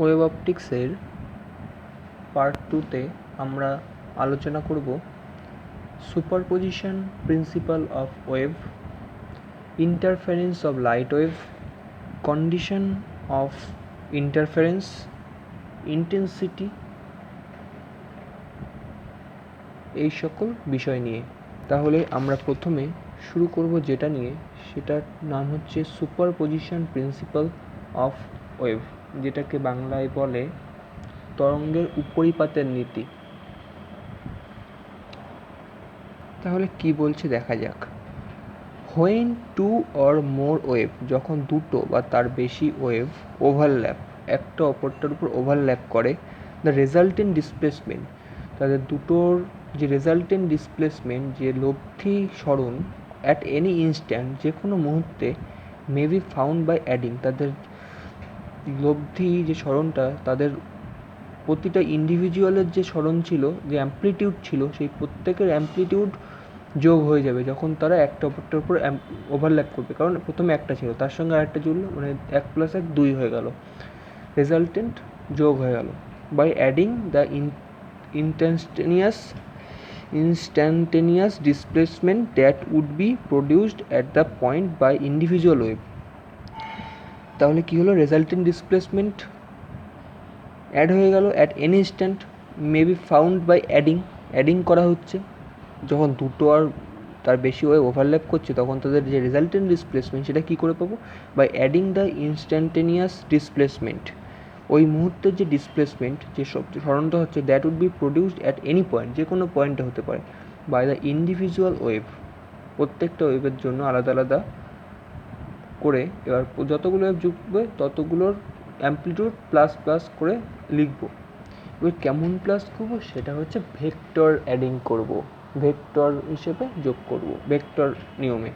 Web অপটিক্সের part 2তে আমরা আলোচনা করব superposition principal of wave, interference of light wave, condition of interference, intensity, এই সকল বিষয় নিয়ে। তাহলে আমরা প্রথমে শুরু করব যেটা নিয়ে, সেটার নাম হচ্ছে সুপারপজিশন প্রিন্সিপাল অফ ওয়েভ, যেটাকে বাংলায় বলে তরঙ্গের উপরিপাতের নীতি। তাহলে কি বলছে দেখা যাক। When two or more wave, যখন দুটো বা তার বেশি ওয়েভ ওভারল্যাপ, একটা অপরটার উপর ওভারল্যাপ করে, দ্য রেজাল্টেন্ট ডিসপ্লেসমেন্ট, তাদের দুটোর যে রেজাল্টেন্ট ডিসপ্লেসমেন্ট, যে লব্ধি সরণ, অ্যাট এনি ইনস্ট্যান্ট, যে কোনো মুহূর্তে, may be found by adding, তাদের লব্ধি যে সরণটা, তাদের প্রতিটা ইন্ডিভিজুয়ালের যে সরণ ছিল, যে অ্যাম্প্লিটিউড ছিল, সেই প্রত্যেকের অ্যাম্প্লিটিউড যোগ হয়ে যাবে যখন তারা একটা অপরটার উপর ওভারল্যাপ করবে। কারণ প্রথমে একটা ছিল, তার সঙ্গে আরেকটা জুড়লো, মানে 1+1 2 হয়ে গেল, রেজাল্টেন্ট যোগ হয়ে গেল। By adding the instantaneous displacement that would be produced at the point by individual wave. তাহলে কি হলো, রেজাল্টেন্ট ডিসপ্লেসমেন্ট অ্যাড হয়ে গেল at any instant, may be found by adding করা হচ্ছে। যখন দুটো আর তার বেশি ওয়েভ ওভারল্যাপ করছে, তখন তাদের যে রেজাল্টেন্ট ডিসপ্লেসমেন্ট, সেটা কী করে পাবো? By adding the instantaneous displacement, ওই মুহূর্তের যে ডিসপ্লেসমেন্ট, যে সরণটা হচ্ছে, that would be produced at any point, যে কোনো পয়েন্টে হতে পারে, বাই দ্য ইন্ডিভিজুয়াল ওয়েভ, প্রত্যেকটা ওয়েভের জন্য আলাদা আলাদা করে। এবার যতগুলো ওয়েভ যুগবে ততগুলোর অ্যাম্প্লিটিউড প্লাস প্লাস করে লিখবো। এবার কেমন প্লাস করবো, সেটা হচ্ছে ভেক্টর অ্যাডিং করব, ভেক্টর হিসেবে যোগ করব, ভেক্টর নিয়মে।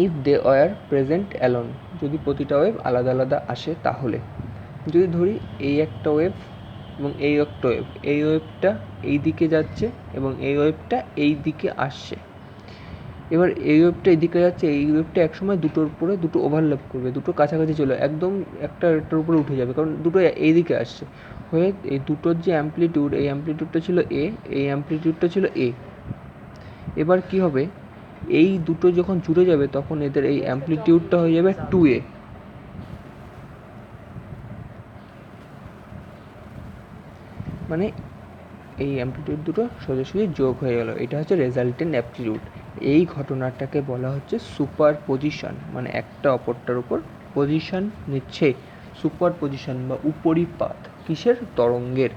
If they are present alone, যদি প্রতিটা ওয়েভ আলাদা আলাদা আসে, তাহলে যদি ধরি এই একটা ওয়েভ এবং এই একটা ওয়েভ, এই ওয়েভটা এই দিকে যাচ্ছে এবং এই ওয়েভটা এই দিকে আসছে। এবার এই ওয়েভটা এইদিকে যাচ্ছে, এই ওয়েভটা একসময় দুটোর উপরে দুটো ওভারল্যাপ করবে, দুটো কাছাকাছি চলে একদম একটা একটার উপরে উঠে যাবে, কারণ দুটো এই দিকে আসছে হয়ে। এই দুটোর যে অ্যাম্প্লিটিউড, এই অ্যাম্প্লিটিউডটা ছিল এ, এই অ্যাম্প্লিটিউডটা ছিল এ। এবার কি হবে, এই দুটো যখন জুড়ে যাবে, তখন এদের এই অ্যাম্প্লিটিউডটা হয়ে যাবে 2a। মানে এই অ্যাম্প্লিটিউড দুটো সোজাসুজি যোগ হয়ে গেল, এটা হচ্ছে রেজাল্টেন্ট অ্যাম্প্লিটিউড। এই ঘটনাটাকে বলা হচ্ছে সুপার পজিশন, মানে একটা অপরটার উপর পজিশন নিচ্ছে, সুপার পজিশন বা উপরিপাত। কিসের? তরঙ্গের।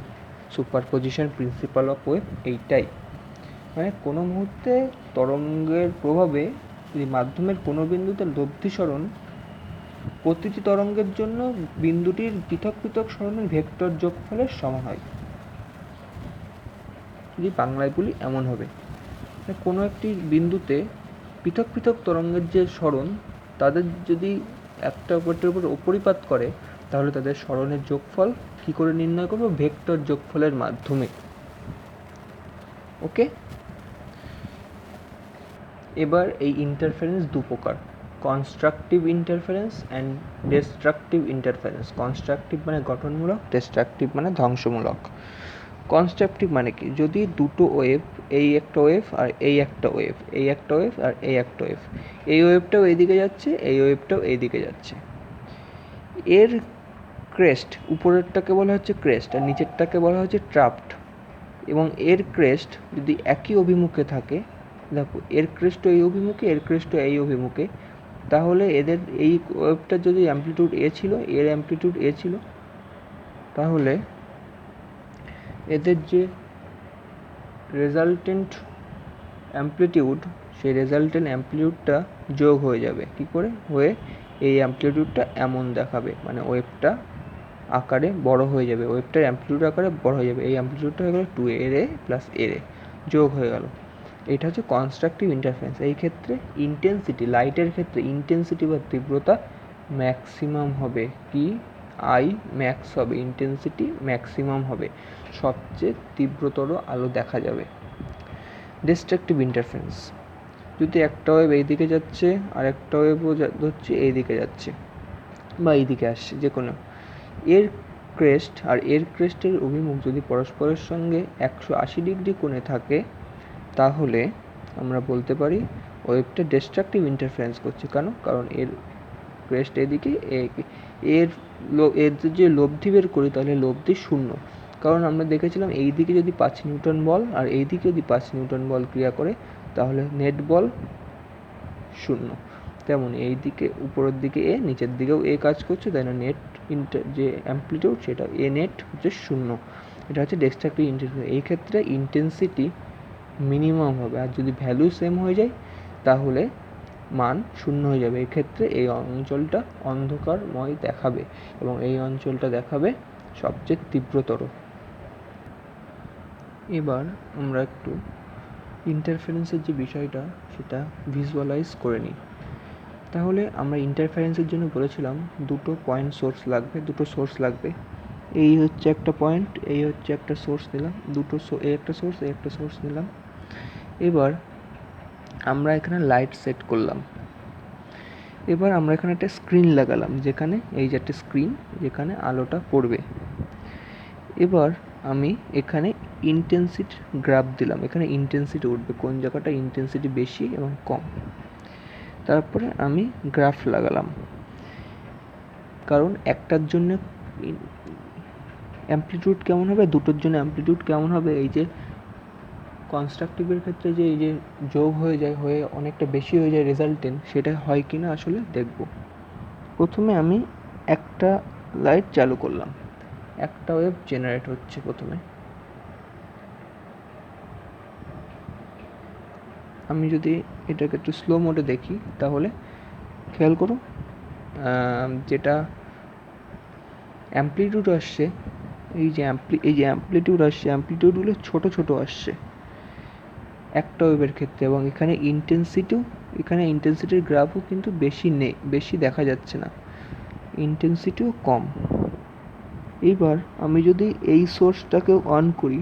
Super position principal of wave এইটাই। মানে কোনো মুহূর্তে তরঙ্গের প্রভাবে যদি মাধ্যমের কোনো বিন্দুতে লব্ধি সরণ, প্রতিটি তরঙ্গের জন্য বিন্দুটির পৃথক পৃথক সরণের ভেক্টর যোগফলের সমান হয়। যদি বাংলায় বলি, এমন হবে, কোনো একটি বিন্দুতে পৃথক পৃথক তরঙ্গের যে সরণ, তাদের যদি একটা অপরটার উপর উপরিপাত করে, তাহলে তাদের সরণের যোগফল কী করে নির্ণয় করব? ভেক্টর যোগফলের মাধ্যমে। ওকে। এবার এই ইন্টারফারেন্স দু প্রকার, constructive interference and destructive interference. Constructive মানে গঠনমূলক, ডিস্ট্রাকটিভ মানে ধ্বংসমূলক। কনস্ট্রাকটিভ মানে কি, যদি দুটো ওয়েভ, এই একটা ওয়েভ আর এই একটা ওয়েভ, এই একটা ওয়েভ আর এই একটা ওয়েভ, এই ওয়েভটাও এইদিকে যাচ্ছে, এই ওয়েভটাও এইদিকে যাচ্ছে, এর ক্রেস্ট, উপরেরটাকে বলা হচ্ছে ক্রেস্ট আর নিচেরটাকে বলা হচ্ছে ট্রাফট, এবং এর ক্রেস্ট যদি একই অভিমুখে থাকে, দেখো এর ক্রেস্ট এই অভিমুখে, এর ক্রেস্ট এই অভিমুখে, তাহলে এদের এই ওয়েভটার যদি অ্যাম্প্লিটিউড এ ছিল, এর অ্যাম্প্লিটিউড এ ছিল, তাহলে এদের যে রেজাল্টেন্ট অ্যাম্প্লিটিউড, সেই রেজাল্টেন্ট অ্যাম্প্লিটিউডটা যোগ হয়ে যাবে। কী করে হয়ে? এই অ্যাম্প্লিটিউডটা এমন দেখাবে, মানে ওয়েভটা আকারে বড় হয়ে যাবে, ওয়েভটার অ্যাম্প্লিটিউড আকারে বড় হয়ে যাবে। এই অ্যাম্প্লিটিউডটা হয়ে গেল 2a, এর এ প্লাস এর এ যোগ হয়ে গেল। এটা হচ্ছে কনস্ট্রাকটিভ ইন্টারফারেন্স। এই ক্ষেত্রে ইন্টেন্সিটি, লাইটের ক্ষেত্রে ইন্টেন্সিটি বা তীব্রতা ম্যাক্সিমাম হবে। কি? আই ম্যাক্স হবে, ইন্টেন্সিটি ম্যাক্সিমাম হবে, সবচেয়ে তীব্রতর আলো দেখা যাবে। ডিস্ট্রাকটিভ ইন্টারফারেন্স, যদি একটা ওয়েভ এই দিকে যাচ্ছে আর একটা ওয়েভও হচ্ছে এই দিকে যাচ্ছে, বা এইদিকে আসছে, যে কোনো এর ক্রেস্ট আর এর ক্রেস্টের অভিমুখ যদি পরস্পরের সঙ্গে 180 ডিগ্রি কোণে থাকে, তাহলে আমরা বলতে পারি ওয়েভটা ডিস্ট্রাকটিভ ইন্টারফারেন্স করছে। কারণ এর ক্রেস্ট এদিকে, এর যে লব্ধি বের করি তাহলে লব্ধি 0, কারণ আমরা দেখেছিলাম এই দিকে যদি 5 নিউটন বল আর এই দিকে যদি 5 নিউটন বল ক্রিয়া করে তাহলে নেট বল 0। তেমন এই দিকে উপরের দিকে এ, নিচের দিকেও এ কাজ করছে, তাই না নেট যে অ্যাম্পলিটিউড সেটা এ নেট হচ্ছে 0। এটা হচ্ছে ডিস্ট্রাকটিভ ইন্টারফারেন্স। এই ক্ষেত্রে ইন্টেন্সিটি মিনিমাম হবে, আর যদি ভ্যালু সেম হয়ে যায় তাহলে মান 0 হয়ে যাবে। এক্ষেত্রে এই অঞ্চলটা অন্ধকারময় দেখাবে এবং এই অঞ্চলটা দেখাবে সবচেয়ে তীব্রতর। এবার আমরা একটু ইন্টারফারেন্সের যে বিষয়টা সেটা ভিজুয়ালাইজ করে নিই। তাহলে আমরা ইন্টারফারেন্সের জন্য বলেছিলাম দুটো পয়েন্ট সোর্স লাগবে, দুটো সোর্স লাগবে। এই হচ্ছে একটা পয়েন্ট, এই হচ্ছে একটা সোর্স নিলাম, দুটো এই একটা সোর্স, এই একটা সোর্স নিলাম। এবার আমরা এখানে লাইট সেট করলাম। এবার আমরা এখানে একটা স্ক্রিন লাগালাম, যেখানে এই যে একটা স্ক্রিন, যেখানে আলোটা পড়বে। এবার আমি এখানে ইন্টেন্সিটি গ্রাফ দিলাম, এখানে ইন্টেন্সিটি উঠবে, কোন জায়গাটা ইন্টেন্সিটি বেশি এবং কম। তারপরে আমি গ্রাফ লাগালাম, কারণ একটার জন্য অ্যামপ্লিটিউড কেমন হবে, দুটোর জন্য অ্যামপ্লিটিউড কেমন হবে, এই যে কনস্ট্রাকটিভের ক্ষেত্রে যে এই যে যোগ হয়ে যায়, হয়ে অনেকটা বেশি হয়ে যায় রেজাল্টেন্ট, সেটা হয় কি না আসলে দেখব। প্রথমে আমি একটা লাইট চালু করলাম, একটা ওয়েভ জেনারেট হচ্ছে। প্রথমে আমি যদি এটাকে একটু স্লো মোডে দেখি তাহলে খেয়াল করো, যেটা অ্যামপ্লিটিউড আসছে, এই যে অ্যামপ্লিটিউড আসছে, অ্যামপ্লিটিউডগুলো ছোটো ছোটো আসছে একটা ওয়েভের ক্ষেত্রে, এবং এখানে ইন্টেন্সিটির গ্রাফও কিন্তু বেশি নেই, বেশি দেখা যাচ্ছে না, ইন্টেন্সিটিও কম। এইবার আমি যদি এই সোর্সটাকেও অন করি,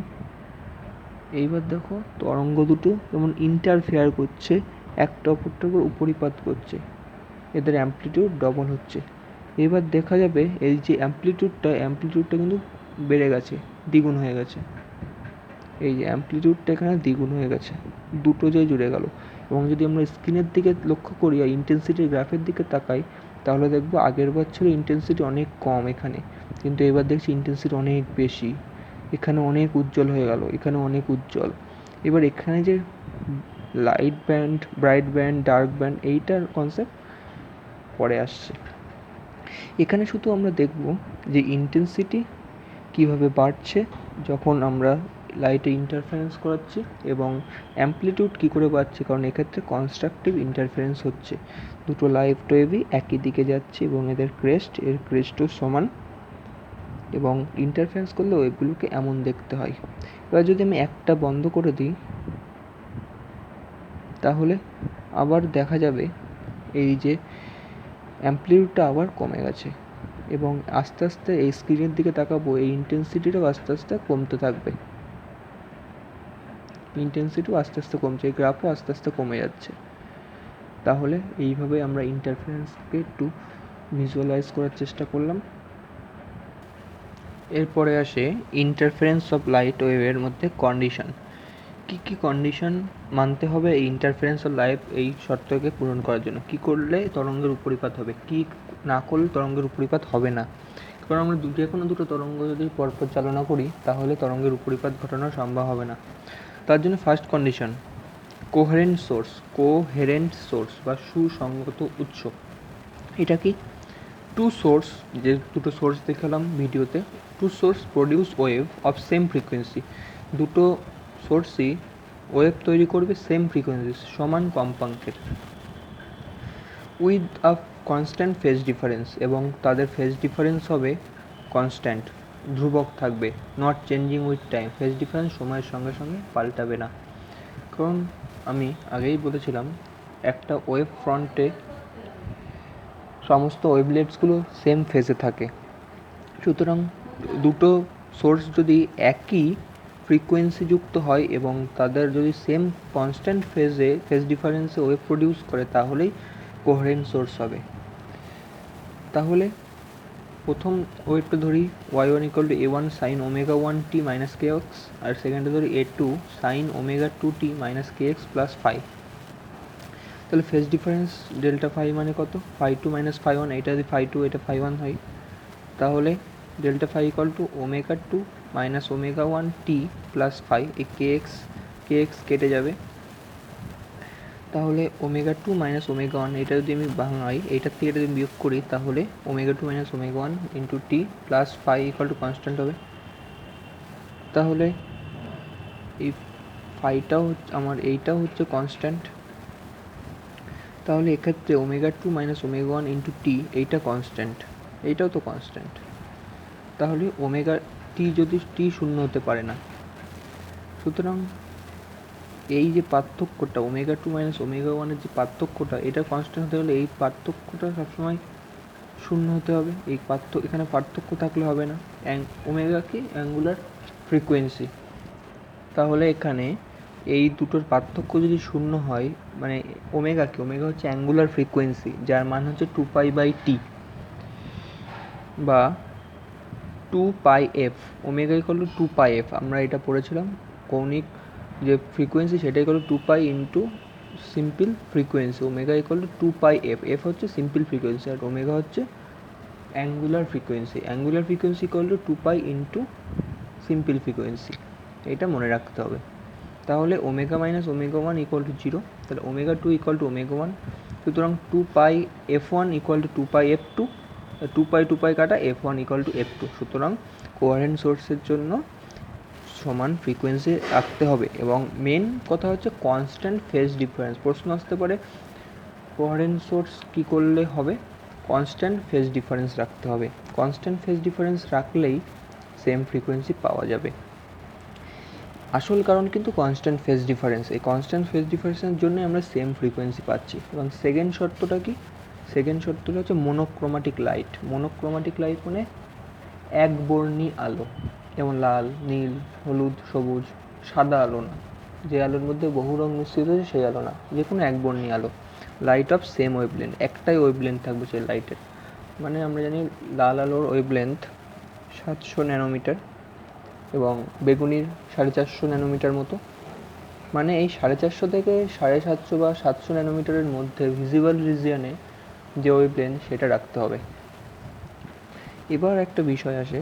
এইবার দেখো তরঙ্গ দুটো যেমন ইন্টারফেয়ার করছে, একটা অপরটাকে উপরিপাত করছে, এদের অ্যামপ্লিটিউড ডবল হচ্ছে। এবার দেখা যাবে এই যে অ্যামপ্লিটিউডটা কিন্তু বেড়ে গেছে, দ্বিগুণ হয়ে গেছে। এই যে অ্যামপ্লিটিউডটা এখানে দ্বিগুণ হয়ে গেছে, দুটো যে জুড়ে গেল। এবং যদি আমরা স্ক্রিনের দিকে লক্ষ্য করি আর ইন্টেন্সিটির গ্রাফের দিকে তাকাই, তাহলে দেখবো আগের বার ছিল ইন্টেন্সিটি অনেক কম এখানে, কিন্তু এবার দেখছি ইন্টেন্সিটি অনেক বেশি, এখানে অনেক উজ্জ্বল হয়ে গেল, এখানে অনেক উজ্জ্বল। এবার এখানে যে light band, bright band, dark band, এইটার কনসেপ্ট পরে আসছে। এখানে শুধু আমরা দেখব যে ইন্টেন্সিটি কীভাবে বাড়ছে যখন আমরা লাইটে ইন্টারফারেন্স করাচ্ছি, এবং অ্যামপ্লিটিউড কী করে বাড়ছে, কারণ এক্ষেত্রে কনস্ট্রাকটিভ ইন্টারফারেন্স হচ্ছে, দুটো লাইট ওয়েভই একই দিকে যাচ্ছে এবং এদের এর ক্রেস্টও সমান, এবং ইন্টারফারেন্স করলে ওয়েভগুলোকে এমন দেখতে হয়। এবার যদি আমি একটা বন্ধ করে দিই তাহলে আবার দেখা যাবে এই যে অ্যামপ্লিটিউডটা আবার কমে গেছে, এবং আস্তে আস্তে এই স্ক্রিনের দিকে তাকাবো, এই ইন্টেন্সিটিটাও আস্তে আস্তে কমতে থাকবে, ইন্টেন্সিটিও আস্তে আস্তে কমছে, এই গ্রাফও আস্তে আস্তে কমে যাচ্ছে। তাহলে এইভাবে আমরা ইন্টারফারেন্সকে একটু ভিজুয়ালাইজ করার চেষ্টা করলাম। এরপরে আসে ইন্টারফারেন্স অফ লাইট ওয়েভের মধ্যে কন্ডিশন। কী কী কন্ডিশন মানতে হবে এই ইন্টারফারেন্স অফ লাইট এই শর্তকে পূরণ করার জন্য, কী করলে তরঙ্গের উপরিপাত হবে, কী না করলে তরঙ্গের উপরিপাত হবে না। কারণ আমরা যে কোনো দুটো তরঙ্গ যদি পরপর চালনা করি তাহলে তরঙ্গের উপরিপাত ঘটানো সম্ভব হবে না। তার জন্য ফার্স্ট কন্ডিশন কোহেরেন্ট সোর্স বা সুসংগত উৎস। এটা কি, টু সোর্স, যে দুটো সোর্স দেখালাম ভিডিওতে, to source produce wave of same frequency, দুটো সোর্সই ওয়েভ তৈরি করবে সেম ফ্রিকোয়েন্সি, সমান কম্পাঙ্কের, with a constant phase difference, এবং তাদের ফেজ ডিফারেন্স হবে কনস্ট্যান্ট, ধ্রুবক থাকবে, not changing with time, phase difference সময়ের সঙ্গে সঙ্গে পাল্টাবে না। কারণ আমি আগেই বলেছিলাম একটা ওয়েভ ফ্রন্টে সমস্ত ওয়েভলেটসগুলো সেম ফেজে থাকে, সুতরাং দুটো সোর্স যদি একই ফ্রিকোয়েন্সি যুক্ত হয় এবং তাদের যদি সেম কনস্ট্যান্ট ফেজ ডিফারেন্সে ওয়েভ প্রডিউস করে তাহলেই কোহেরেন্ট সোর্স হবে। তাহলে প্রথম ওয়েটটা ধরি y1 equal to a1 sine omega 1t minus kx, আর সেকেন্ডে ধরি a2 sine omega 2t minus kx plus phi. তাহলে ফেজ ডিফারেন্স ডেল্টা ফাই মানে কত? Phi two minus phi one, এটা যদি ফাই টু এটা ফাই ওয়ান হয়, তাহলে delta phi equal to omega two minus omega one t plus phi, এই kx কেটে যাবে। তাহলে omega two minus omega one এটা যদি আমি ভাঙাই, এইটার থেকে এটা যদি বিয়োগ করি, তাহলে omega two minus omega one into t plus phi equal to constant হবে। তাহলে এই ফাইটাও আমার এইটাও হচ্ছে কনস্ট্যান্ট। তাহলে এক্ষেত্রে omega two minus omega one into T এইটা কনস্ট্যান্ট, এইটাও তো কনস্ট্যান্ট। তাহলে ওমেগা টি যদি টি শূন্য হতে পারে না, সুতরাং এই যে পার্থক্যটা ওমেগা টু মাইনাস ওমেগা ওয়ানের যে পার্থক্যটা, এটা কনস্ট্যান্ট হতে হলে এই পার্থক্যটা সবসময় শূন্য হতে হবে। এই এখানে পার্থক্য থাকলে হবে না। ওমেগা কি অ্যাঙ্গুলার ফ্রিকোয়েন্সি, তাহলে এখানে এই দুটোর পার্থক্য যদি শূন্য হয়, মানে ওমেগা কি, ওমেগা হচ্ছে অ্যাঙ্গুলার ফ্রিকোয়েন্সি, যার মান হচ্ছে 2π/t বা 2πf। Omega equal to 2πf, আমরা এটা পড়েছিলাম কৌণিক যে ফ্রিকোয়েন্সি সেটা equal to 2π into simple frequency. Omega equal to 2πf, F হচ্ছে সিম্পল ফ্রিকোয়েন্সি আর ওমেগা হচ্ছে angular frequency. Angular frequency equal to 2π into simple frequency, এটা মনে রাখতে হবে। তাহলে omega minus omega one equal to zero, তাহলে omega two equal to omega one, সুতরাং 2πf1 ইকুয়াল টু 2πf2, 2π কাটা f1 ইকুয়াল টু f2। সুতরাং কোয়ারেন্ট সোর্সের জন্য সমান ফ্রিকোয়েন্সি রাখতে হবে। এবং মেন কথা হচ্ছে কনস্ট্যান্ট ফেজ ডিফারেন্স। প্রশ্ন আসতে পারে কোয়ারেন্ট সোর্স কী করলে হবে? কনস্ট্যান্ট ফেজ ডিফারেন্স রাখতে হবে। কনস্ট্যান্ট ফেজ ডিফারেন্স রাখলেই সেম ফ্রিকোয়েন্সি পাওয়া যাবে। আসল কারণ কিন্তু কনস্ট্যান্ট ফেজ ডিফারেন্স। এই কনস্ট্যান্ট ফেজ ডিফারেন্সের জন্য আমরা সেম ফ্রিকোয়েন্সি পাচ্ছি। এবং সেকেন্ড শর্তটা কি? সেকেন্ড শর্তটা হচ্ছে মোনোক্রোমাটিক লাইট। মোনোক্রোমাটিক লাইট মানে একবর্ণী আলো, যেমন লাল, নীল, হলুদ, সবুজ, সাদা আলো না, যে আলোর মধ্যে বহু রঙ মিশ্রিত হয়েছে সেই আলো না, যে কোনো একবর্ণী আলো। লাইট অফ সেম ওয়েভলেন্থ, একটাই ওয়েভলেন্থ থাকবে সেই লাইটের। মানে আমরা জানি লাল আলোর ওয়েভলেন্থ 700 ন্যানোমিটার এবং বেগুনির 450 ন্যানোমিটার মতো। মানে এই 450 থেকে 750 বা 700 ন্যানোমিটারের মধ্যে ভিজিবল রিজিয়নে যে ওয়েভলেন্থ সেটা রাখতে হবে। এবার একটা বিষয় আসে,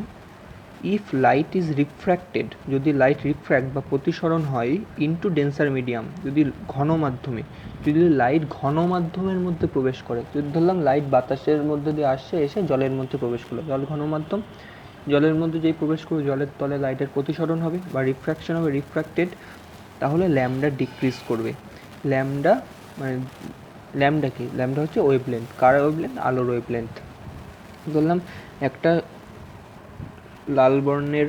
ইফ লাইট ইজ রিফ্র্যাক্টেড, যদি লাইট রিফ্র্যাক্ট বা প্রতিসরণ হয় ইনটু ডেন্সার মিডিয়াম, যদি ঘন মাধ্যমে, যদি লাইট ঘন মাধ্যমের মধ্যে প্রবেশ করে, যদি ধরলাম লাইট বাতাসের মধ্যে দিয়ে আসছে, এসে জলের মধ্যে প্রবেশ করলো, জল ঘন মাধ্যম, জলের মধ্যে যেই প্রবেশ করবে জলের তলে লাইটের প্রতিসরণ হবে বা রিফ্র্যাকশন হবে, রিফ্র্যাক্টেড, তাহলে ল্যামডা ডিক্রিজ করবে। ল্যামডা মানে ল্যামডা কি? ল্যামডা হচ্ছে ওয়েভলেন্থ। কার ওয়েভলেন্থ? আলোর ওয়েভলেন্থ। ধরলাম একটা লাল বর্ণের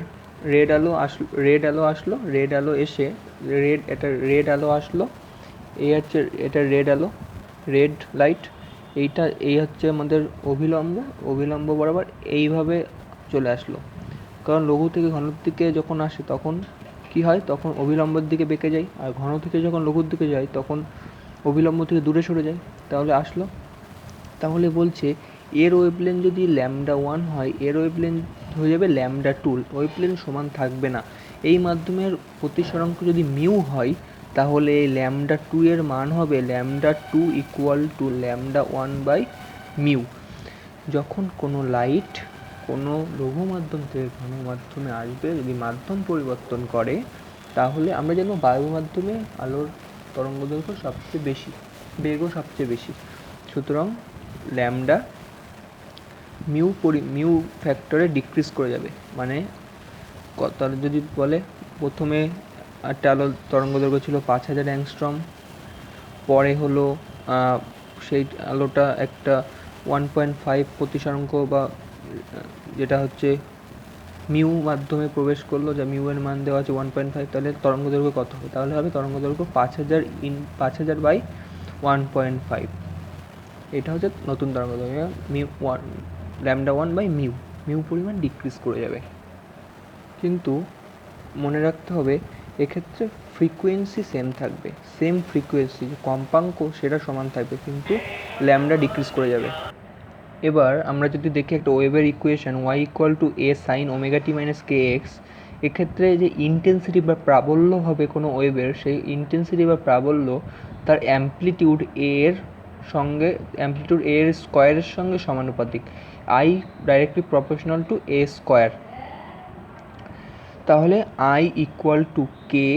রেড আলো আসলো, রেড আলো এসে রেড আলো আসলো, এই হচ্ছে এটা রেড আলো, রেড লাইট, এই হচ্ছে আমাদের অভিলম্ব বরাবর এইভাবে চলে আসলো। কারণ লঘু থেকে ঘনর দিকে যখন আসে তখন কি হয়? তখন অভিলম্বের দিকে বেঁকে যায়, আর ঘন থেকে যখন লঘুর দিকে যায় তখন অভিলম্ব থেকে দূরে সরে যায়। তাহলে আসলো, তাহলে বলছে এর ওয়েভলেন্থ যদি ল্যামডা ওয়ান হয়, এর ওয়েভলেন্থ হয়ে যাবে ল্যামডা টু, ওয়েভলেন্থ সমান থাকবে না। এই মাধ্যমের প্রতিসরাঙ্ক যদি মিউ হয়, তাহলে ল্যামডা টু এর মান হবে lambda two equal to lambda one by mu. যখন কোনো লাইট কোনো লঘু মাধ্যম থেকে ঘন মাধ্যমে আসবে, যদি মাধ্যম পরিবর্তন করে, তাহলে আমরা জানবো বায়ু মাধ্যমে আলোর তরঙ্গদৈর্ঘ্য সবচেয়ে বেশি, বেগও সবচেয়ে বেশি। সুতরাং ল্যামডা মিউ ফ্যাক্টরে ডিক্রিজ করে যাবে। মানে তাহলে যদি বলে প্রথমে একটা আলোর তরঙ্গদৈর্ঘ্য ছিল 5000 অ্যাংস্ট্রম, পরে হলো সেই আলোটা একটা 1.5 প্রতিসরাঙ্ক বা যেটা হচ্ছে মিউ মাধ্যমে প্রবেশ করলো, যা মিউ এর মান দেওয়া আছে 1.5, তাহলে তরঙ্গদৈর্ঘ্য কত হবে? তাহলে হবে তরঙ্গদৈর্ঘ্য 5000 বাই 1.5। এটা হচ্ছে নতুন তরঙ্গদৈর্ঘ্য mu one, lambda one by mu পরিমাণ ডিক্রিজ করে যাবে। কিন্তু মনে রাখতে হবে এক্ষেত্রে ফ্রিকোয়েন্সি সেম থাকবে, সেম ফ্রিকোয়েন্সি, যে কম্পাঙ্ক সেটা সমান থাকবে, কিন্তু ল্যামডা ডিক্রিজ করে যাবে। এবার আমরা যদি দেখি একটা ওয়েভের equation y equal to a sine omega t minus K x, এক্ষেত্রে যে ইন্টেন্সিটি বা প্রাবল্য হবে কোনো ওয়েভের, সেই ইন্টেন্সিটি বা প্রাবল্য তার অ্যামপ্লিটিউড এ এর সঙ্গে, অ্যামপ্লিটিউড এ এর স্কোয়ারের সঙ্গে সমানুপাতিক, I directly proportional to A square. তাহলে I equal to K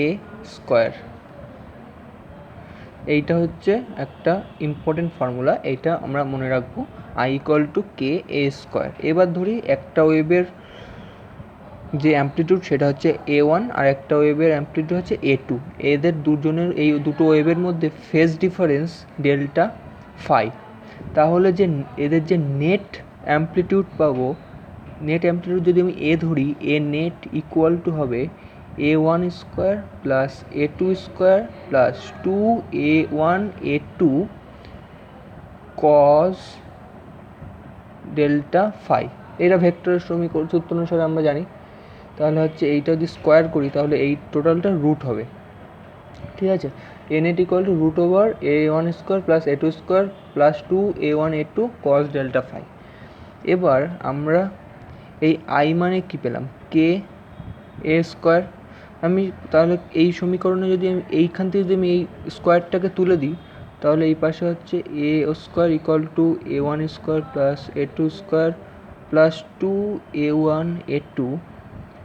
A square, এইটা হচ্ছে একটা ইম্পর্টেন্ট ফর্মুলা, এইটা আমরা মনে রাখবো, I equal to K A square. এবার ধরি একটা ওয়েভের যে অ্যামপ্লিটিউড সেটা হচ্ছে এ ওয়ান আর একটা ওয়েভের অ্যামপ্লিটিউড হচ্ছে এ টু। এদের দুজনের, এই দুটো ওয়েভের মধ্যে ফেজ ডিফারেন্স ডেল্টা ফাই। তাহলে যে এদের যে নেট অ্যামপ্লিটিউড পাবো, নেট অ্যামপ্লিটিউড যদি আমি এ ধরি, এ নেট ইকুয়াল টু হবে A one square plus A two square plus two A one A two cos delta phi. এটা ভেক্টরের সমীকরণ সূত্র অনুসারে আমরা জানি। তাহলে হচ্ছে এইটা যদি স্কোয়ার করি তাহলে এই টোটালটা রুট হবে, ঠিক আছে। A net equal to root over A one square plus A two square plus two A one A two cos delta phi. এবার আমরা এই আই মানে কী পেলাম, কে এ স্কোয়ার। আমি তাহলে এই সমীকরণে যদি আমি এইখান থেকে যদি আমি এই স্কোয়ারটাকে তুলে দিই, তাহলে এই পাশে হচ্ছে A square equal to A one square plus A two square plus two A one A two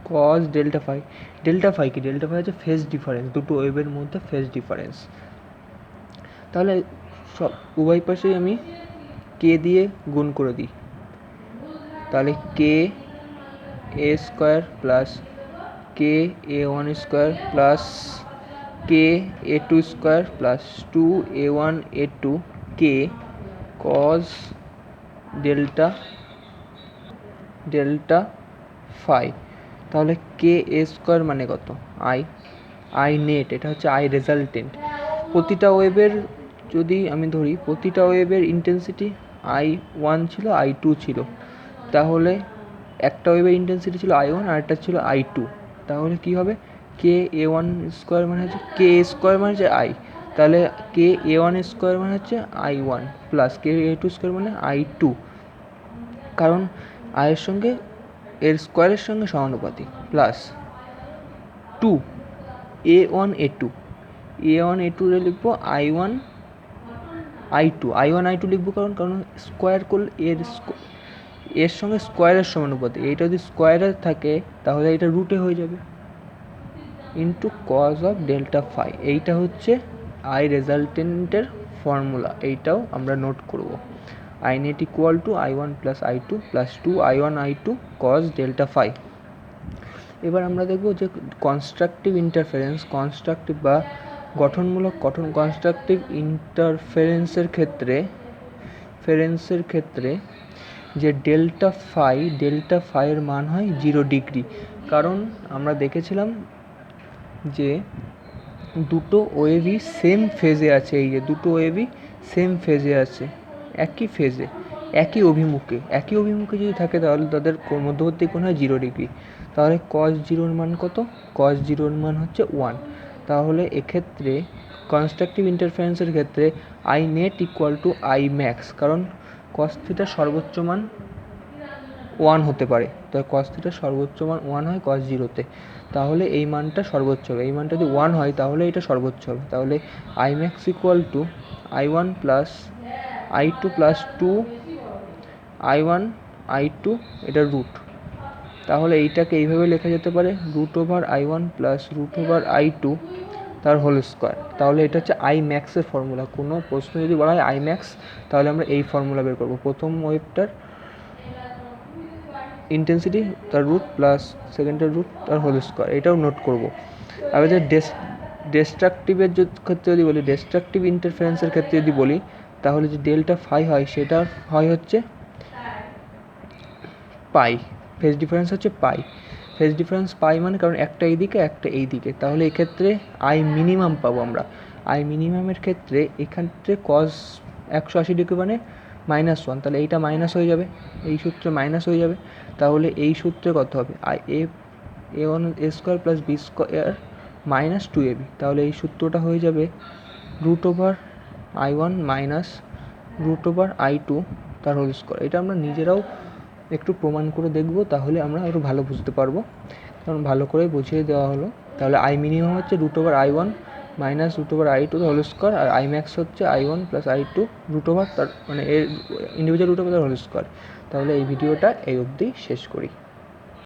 cos delta phi. Delta phi কি? ডেল্টা ফাই হচ্ছে ফেজ ডিফারেন্স, দুটো ওয়েভের মধ্যে ফেজ ডিফারেন্স। তাহলে সব উভয় পাশেই আমি কে দিয়ে গুণ করে দিই, তাহলে কে এ স্কোয়ার প্লাস কে এ ওয়ান স্কোয়ার প্লাস কে a two square plus two A one A two K cos delta phi. তাহলে কে এ স্কোয়ার মানে কত? আই নেট, এটা হচ্ছে আই রেজাল্টেন্ট। প্রতিটা ওয়েভের যদি আমি ধরি, প্রতিটা ওয়েভের ইন্টেন্সিটি আই ওয়ান ছিল, আই টু ছিল। তাহলে একটা ওয়েভের ইন্টেন্সিটি ছিল আই ওয়ান আর একটা ছিল আই টু। তাহলে কী হবে? কে এ ওয়ান স্কোয়ার মানে হচ্ছে কে এ স্কোয়ার মানে হচ্ছে আই, তাহলে কে এ ওয়ান স্কোয়ার মানে হচ্ছে আই ওয়ান প্লাস কে এ টু স্কোয়ার মানে আই টু, কারণ আয়ের সঙ্গে এর স্কোয়ারের সঙ্গে সমানুপাতিক, প্লাস টু এ ওয়ান এ টু, এ ওয়ান এ টু লিখবো I one I two, I one I two লিখবো কারণ স্কোয়ার করলে এর সঙ্গে স্কোয়ারের সমানুপাতিক, এইটা যদি স্কোয়ারে থাকে তাহলে এটা রুটে হয়ে যাবে, into cos of delta phi. এইটা হচ্ছে আই রেজাল্টেন্টের ফর্মুলা, এইটাও আমরা নোট করব। I net equal to I one plus I two plus two I one I two cos delta phi. এবার আমরা দেখব যে কনস্ট্রাকটিভ ইন্টারফারেন্স, কনস্ট্রাকটিভ বা গঠনমূলক কনস্ট্রাকটিভ ইন্টারফারেন্সের ক্ষেত্রে যে ডেল্টা ফাইয়ের মান হয় 0 ডিগ্রি। কারণ আমরা দেখেছিলাম যে দুটো ওয়েভই সেম ফেজে আছে, এই যে দুটো ওয়েভই সেম ফেজে আছে, একই ফেজে, একই অভিমুখে যদি থাকে তাহলে তাদের মধ্যবর্তী কোণ হয় 0 ডিগ্রি। তাহলে কস জিরোর মান কত? কস জিরোর মান হচ্ছে 1। তাহলে এক্ষেত্রে কনস্ট্রাকটিভ ইন্টারফারেন্সের ক্ষেত্রে I net equal to I max, কারণ কস থিটার সর্বোচ্চ মান 1 হতে পারে, তো কস থিটার সর্বোচ্চ মান 1 হয় কস জিরোতে, তাহলে এই মানটা সর্বোচ্চ হবে। এই মানটা যদি 1 হয় তাহলে এটা সর্বোচ্চ হবে। তাহলে I max equal to I one plus I two plus two I one I two, এটা রুট। তাহলে এইটাকে এইভাবে লেখা যেতে পারে root over I one plus root over I two তার হোল স্কোয়ার। তাহলে এটা হচ্ছে আই ম্যাক্সের ফর্মুলা। কোনো প্রশ্ন যদি বলা হয় আই ম্যাক্স, তাহলে আমরা এই ফর্মুলা বের করবো। প্রথম ওয়েভটার ইন্টেন্সিটি তার রুট প্লাস সেকেন্ডের রুট তার হোল স্কোয়ার, এটাও নোট করবো। আবার যে ডিস্ট্রাকটিভের ক্ষেত্রে যদি বলি, ডিস্ট্রাকটিভ ইন্টারফারেন্সের ক্ষেত্রে যদি বলি, তাহলে যে ডেল্টা ফাই হয় সেটা হয় হচ্ছে পাই, ফেজ ডিফারেন্স হচ্ছে পাই। ফেজ ডিফারেন্স পাই মানে কারণ একটা এইদিকে একটা এইদিকে, তাহলে এক্ষেত্রে আই মিনিমাম পাবো আমরা। আই মিনিমামের ক্ষেত্রে এক্ষেত্রে কস 180 ডিগ্রি মানে -1, তাহলে এইটা মাইনাস হয়ে যাবে, এই সূত্রে মাইনাস হয়ে যাবে। তাহলে এই সূত্রে কত হবে? A one A square plus B square minus 2ab। তাহলে এই সূত্রটা হয়ে যাবে root over I one minus root over I two তার হোল স্কোয়ার। এটা আমরা নিজেরাও একটু প্রমাণ করে দেখব, তাহলে আমরা একটু ভালো বুঝতে পারবো, কারণ ভালো করে বুঝিয়ে দেওয়া হলো। তাহলে আই মিনিমাম হচ্ছে √i1 minus √i2 whole square, আর আই ম্যাক্স হচ্ছে i1 প্লাস i2 √, তার মানে এর ইন্ডিভিজুয়াল √, তার হোল স্কোয়ার। তাহলে এই ভিডিওটা এই অবধি শেষ করি।